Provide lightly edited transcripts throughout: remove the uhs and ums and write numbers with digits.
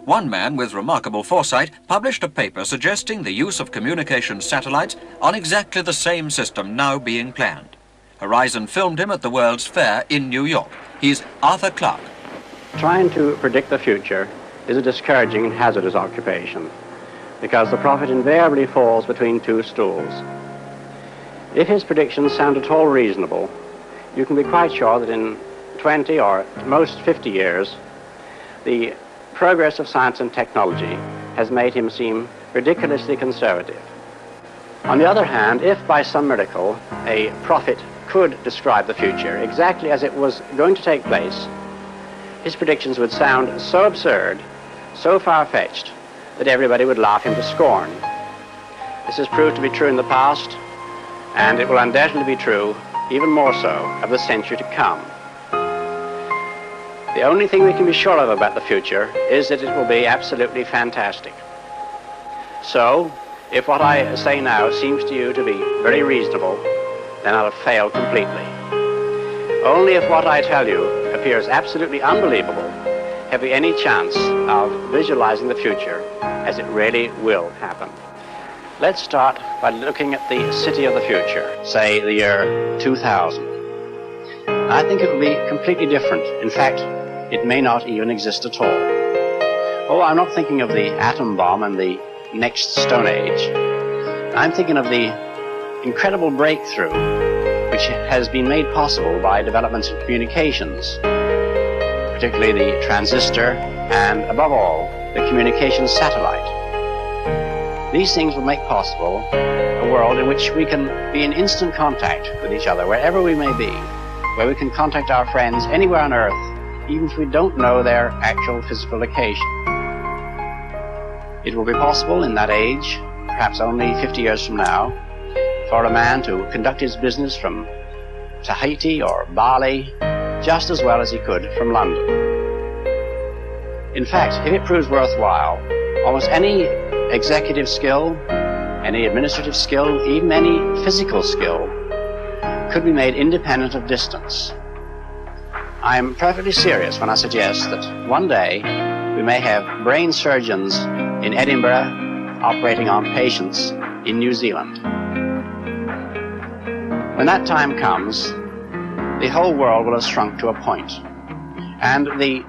one man with remarkable foresight published a paper suggesting the use of communications satellites on exactly the same system now being planned. Horizon filmed him at the World's Fair in New York. He's Arthur Clarke. Trying to predict the future is a discouraging and hazardous occupation because the prophet invariably falls between two stools. If his predictions sound at all reasonable, you can be quite sure that in 20 or at most 50 years, the progress of science and technology has made him seem ridiculously conservative. On the other hand, if by some miracle a prophet could describe the future exactly as it was going to take place, his predictions would sound so absurd, so far-fetched, that everybody would laugh him to scorn. This has proved to be true in the past, and it will undoubtedly be true, even more so, of the century to come. The only thing we can be sure of about the future is that it will be absolutely fantastic. So, if what I say now seems to you to be very reasonable, then I'll have failed completely. Only if what I tell you appears absolutely unbelievable have we any chance of visualizing the future as it really will happen. Let's start by looking at the city of the future, say the year 2000. I think it will be completely different. In fact, it may not even exist at all. Oh, I'm not thinking of the atom bomb and the next Stone Age. I'm thinking of the incredible breakthrough which has been made possible by developments in communications, particularly the transistor and, above all, the communications satellite. These things will make possible a world in which we can be in instant contact with each other wherever we may be, where we can contact our friends anywhere on Earth, even if we don't know their actual physical location. It will be possible in that age, perhaps only 50 years from now, for a man to conduct his business from Tahiti or Bali just as well as he could from London. In fact, if it proves worthwhile, almost any executive skill, any administrative skill, even any physical skill, could be made independent of distance. I'm perfectly serious when I suggest that one day we may have brain surgeons in Edinburgh operating on patients in New Zealand. When that time comes, the whole world will have shrunk to a point, and the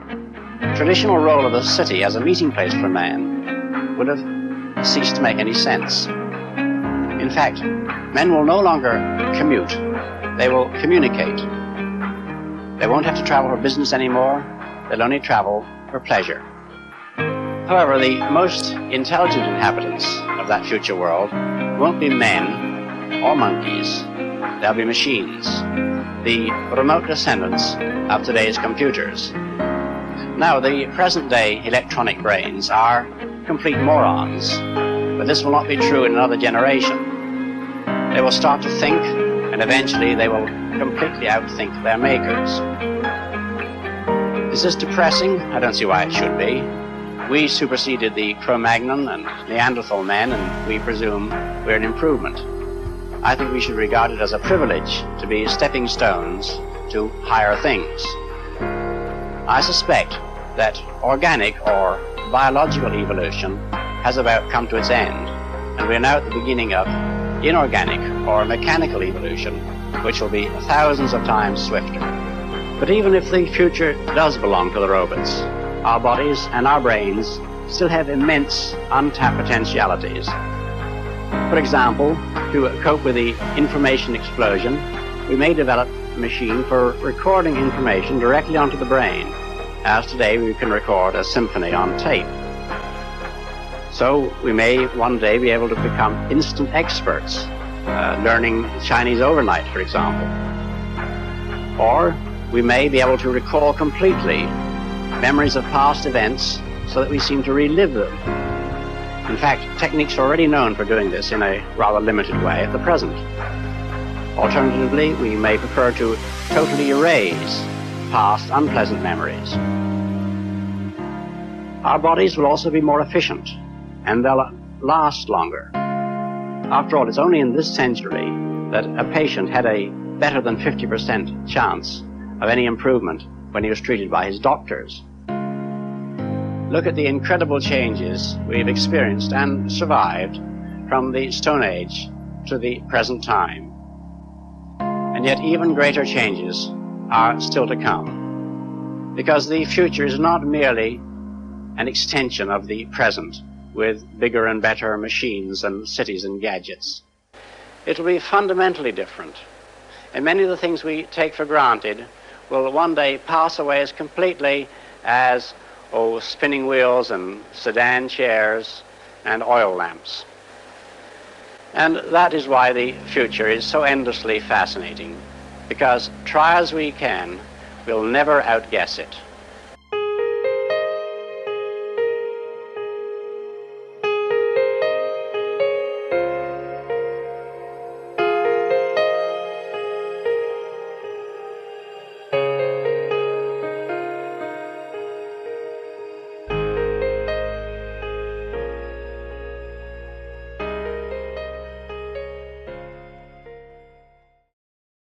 traditional role of the city as a meeting place for man would have ceased to make any sense. In fact, men will no longer commute, they will communicate. They won't have to travel for business anymore, they'll only travel for pleasure. However, the most intelligent inhabitants of that future world won't be men or monkeys, they'll be machines, the remote descendants of today's computers. Now, the present-day electronic brains are complete morons, but this will not be true in another generation. They will start to think, and eventually they will completely outthink their makers. Is this depressing? I don't see why it should be. We superseded the Cro-Magnon and Neanderthal men, and we presume we're an improvement. I think we should regard it as a privilege to be stepping stones to higher things. I suspect that organic or biological evolution has about come to its end, and we are now at the beginning of inorganic or mechanical evolution, which will be thousands of times swifter. But even if the future does belong to the robots, our bodies and our brains still have immense untapped potentialities. For example, to cope with the information explosion, we may develop a machine for recording information directly onto the brain, as today we can record a symphony on tape. So we may one day be able to become instant experts, learning Chinese overnight, for example. Or we may be able to recall completely memories of past events so that we seem to relive them. In fact, techniques are already known for doing this in a rather limited way at the present. Alternatively, we may prefer to totally erase past unpleasant memories. Our bodies will also be more efficient, and they'll last longer. After all, it's only in this century that a patient had a better than 50% chance of any improvement when he was treated by his doctors. look at the incredible changes we've experienced and survived from the Stone Age to the present time. And yet even greater changes are still to come, because the future is not merely an extension of the present with bigger and better machines and cities and gadgets. It will be fundamentally different, and many of the things we take for granted will one day pass away as completely as spinning wheels and sedan chairs and oil lamps. And that is why the future is so endlessly fascinating, because try as we can, we'll never outguess it.